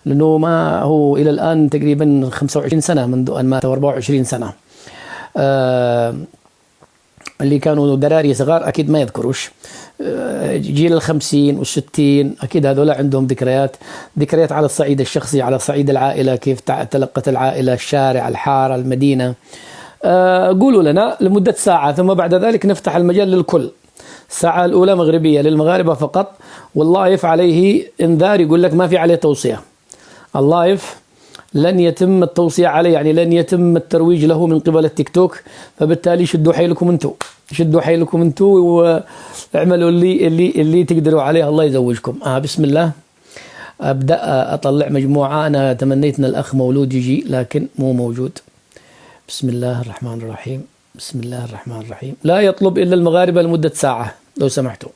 لأنه ما هو إلى الآن تقريبا 25 سنة منذ أن مات، 24 سنة. اللي كانوا دراري صغار أكيد ما يذكروش. جيل 50 و60 أكيد هذول عندهم ذكريات على الصعيد الشخصي، على صعيد العائلة، كيف تلقت العائلة الشارع، الحارة، المدينة. قولوا لنا لمدة ساعة، ثم بعد ذلك نفتح المجال للكل. الساعة الأولى مغربية للمغاربة فقط، واللايف عليه انذار، يقول لك ما في عليه توصية. اللايف لن يتم التوصية عليه، يعني لن يتم الترويج له من قبل التيك توك، فبالتالي شدوا حيلكم انتو واعملوا اللي تقدروا عليه. الله يزوجكم. بسم الله. أبدأ أطلع مجموعة. أنا تمنيت أن الأخ مولود يجي لكن مو موجود. بسم الله الرحمن الرحيم. بسم الله الرحمن الرحيم. لا يطلب إلا المغاربة لمدة ساعة لو سمحتوا.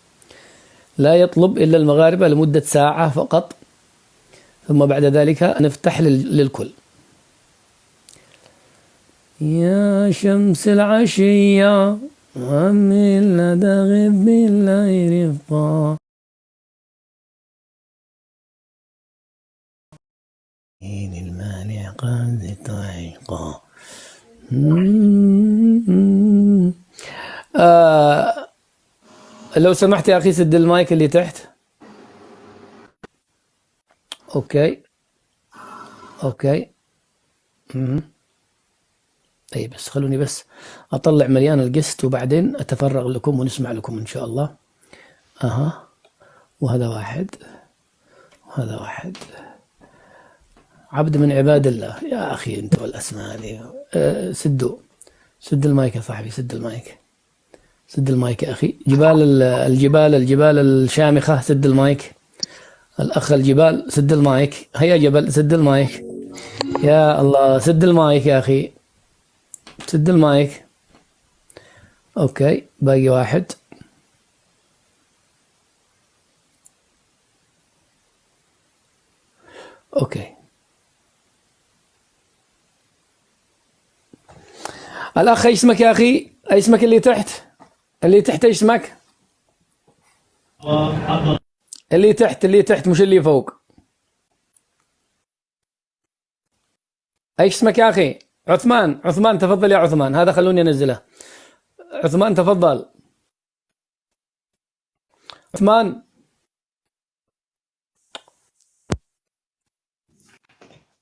لا يطلب إلا المغاربة لمدة ساعة فقط، ثم بعد ذلك نفتح للكل. يا شمس العشية ومن لدى غب الليل رفقا، المانع قد طعيقا. لو سمحت يا أخي سد المايك اللي تحت. أوكي. طيب بس خلوني بس أطلع مليان القسط وبعدين أتفرغ لكم ونسمع لكم إن شاء الله. وهذا واحد وهذا واحد. عبد من عباد الله. يا أخي أنت والأسماء هذه. سد المايك يا صاحبي، سد المايك يا أخي. الجبال الشامخة، سد المايك. الأخ الجبال سد المايك. هيا جبل سد المايك. يا الله سد المايك يا أخي، سد المايك. أوكي باقي واحد. أوكي الأخ ايش اسمك يا أخي؟ ايش اسمك اللي تحت ايش اسمك؟ اللي تحت مش اللي فوق. ايش اسمك يا أخي؟ عثمان تفضل يا عثمان. هذا خلوني أنزله. عثمان تفضل. عثمان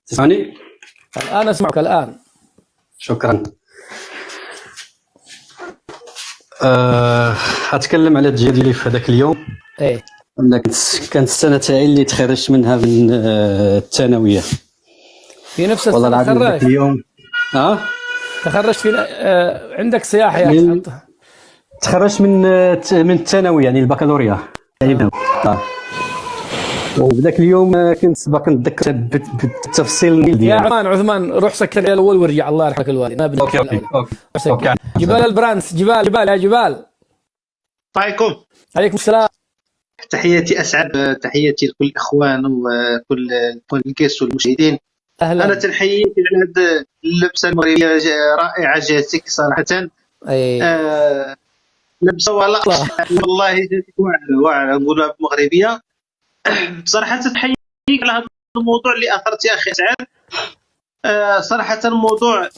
تسمعني؟ الآن أسمعك الآن. شكرا. أتكلم على التجربة ديالي في هذاك اليوم. كانت السنة تاعي اللي تخرجت منها من الثانوية. في نفس السنة تخرجت؟ اليوم تخرجت في عندك سياحة يعني؟ تخرجت من الثانوية يعني البكالوريا يعني. وبذاك اليوم كنت باقي نتذكر بالتفصيل ديالي. يا عثمان روح سكر الاول وارجع، الله يرحمك الوالد. أوكي. جبال البرانس، جبال يا جبال. عليكم السلام. تحياتي اسعد، تحياتي لكل الاخوان وكل الكيس والمشاهدين. أهلا. انا تنحييك على هذه اللبسه المغربيه رائعه جاتك صراحه. لبسه والله جاتك واعره نقولها بالمغربيه. صراحه تنحييك على هذا الموضوع اللي اثرت يا اخي اسعد. صراحه الموضوع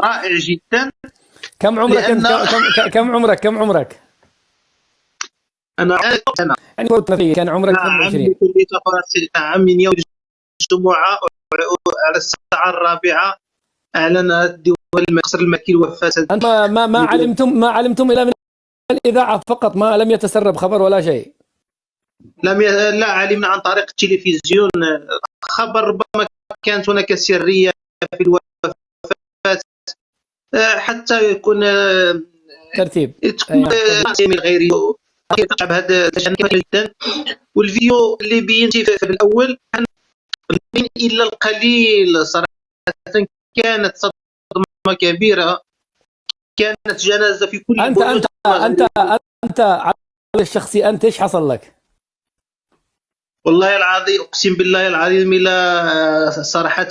رائع جدا. كم عمرك انت؟ كم عمرك؟ انا كان عمرك 22. عام يوم الجمعه على الساعه 4 اعلن الدول مصر الملكي الوفاه. انت ما علمتم الا من الاذاعه فقط، ما لم يتسرب خبر ولا شيء؟ لا علمنا عن طريق التلفزيون خبر. ربما كانت هناك سريه في الوفاه حتى يكون ترتيب من غير هذا جدا. والفيديو اللي بينتي في الاول بين الا القليل صراحه. كانت صدمه كبيره، كانت جنازه في كل. انت على الشخصي انت ايش حصل لك؟ والله العظيم اقسم بالله العظيم لا صراحه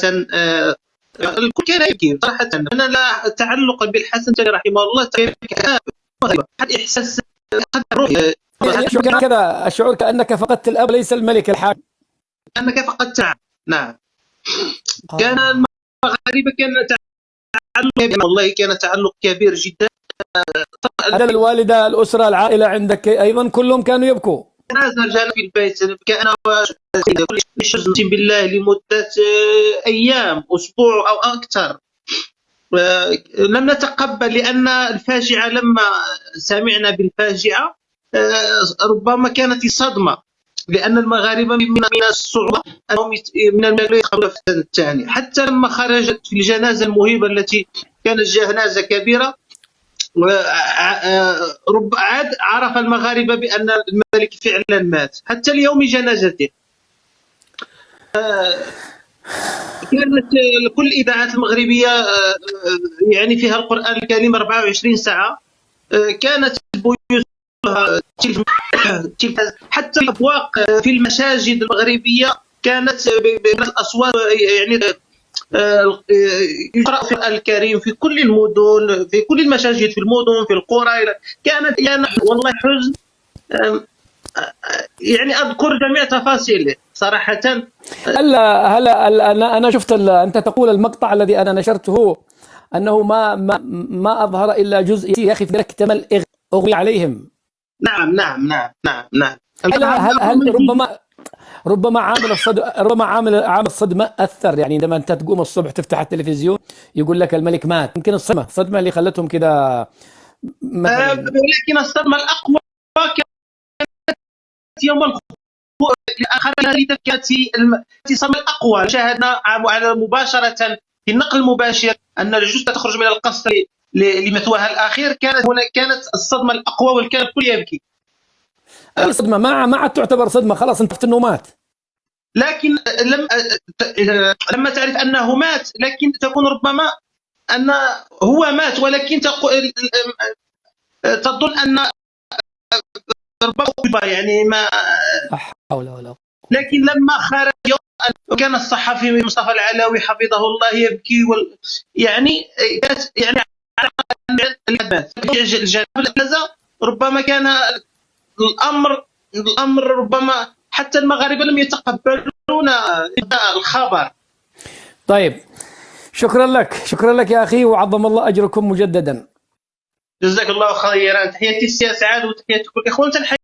الكل كان يبكي صراحه. انا لا تعلق بالحسن رحمه الله حد احساس كذا الشعور كانك فقدت الاب ليس الملك الحاكم. أنك فقدت. نعم. كان المغاربة والله كان تعلق كبير جدا. الوالدة، الأسرة، العائلة عندك أيضا كلهم كانوا يبكوا. جانا في البيت كان اقسم بالله لمدة أيام، أسبوع أو أكثر. لم نتقبل، لأن الفاجعة لما سمعنا بالفاجعة ربما كانت صدمة، لأن المغاربة من الصعوبة أنهم من المال يقبلوا في السنة الثانية. حتى لما خرجت في الجنازة المهيبة التي كانت جنازة كبيرة، عاد عرف المغاربة بأن الملك فعلا مات حتى اليوم جنازته. كانت كل الإذاعات المغربية يعني فيها القرآن الكريم 24 ساعة. كانت البيوت حتى الأبواق في المساجد المغربية كانت بالأصوات، يعني يقرأ في القرآن الكريم في كل المدن، في كل المساجد، في المدن، في القرى. كانت يعني والله حزن، يعني أذكر جميع تفاصيله صراحة. هلا أنا شفت أنت تقول المقطع الذي أنا نشرته أنه ما أظهر إلا جزء يا أخي اكتمل أغمي عليهم. نعم نعم نعم نعم نعم. هل ربما عامل الصدمة أثر؟ يعني عندما أنت تقوم الصبح تفتح التلفزيون يقول لك الملك مات، يمكن الصدمة اللي خلتهم كده. ولكن الصدمة الأقوى كانت يوم الخروج كانت الصدمة الأقوى. شاهدنا على مباشرة في النقل المباشر أن الجثة تخرج من القصر لمثواها الأخير. كانت الصدمة الأقوى، والكل يبكي. أي صدمة ما عاد تعتبر صدمة، خلاص انت أنه مات. لكن لما تعرف أنه مات، لكن تكون ربما أن هو مات، ولكن تظن أن ربما يعني ما حول ولا قوة. لكن لما خرج وكان الصحفي مصطفى العلوي حفظه الله يبكي يعني ربما كان الأمر ربما حتى المغاربة لم يتقبلون الخبر. طيب، شكرا لك يا أخي، وعظم الله أجركم مجددا. جزاك الله خيرا. تحياتي السي سعاد وتحياتي كل إخواننا.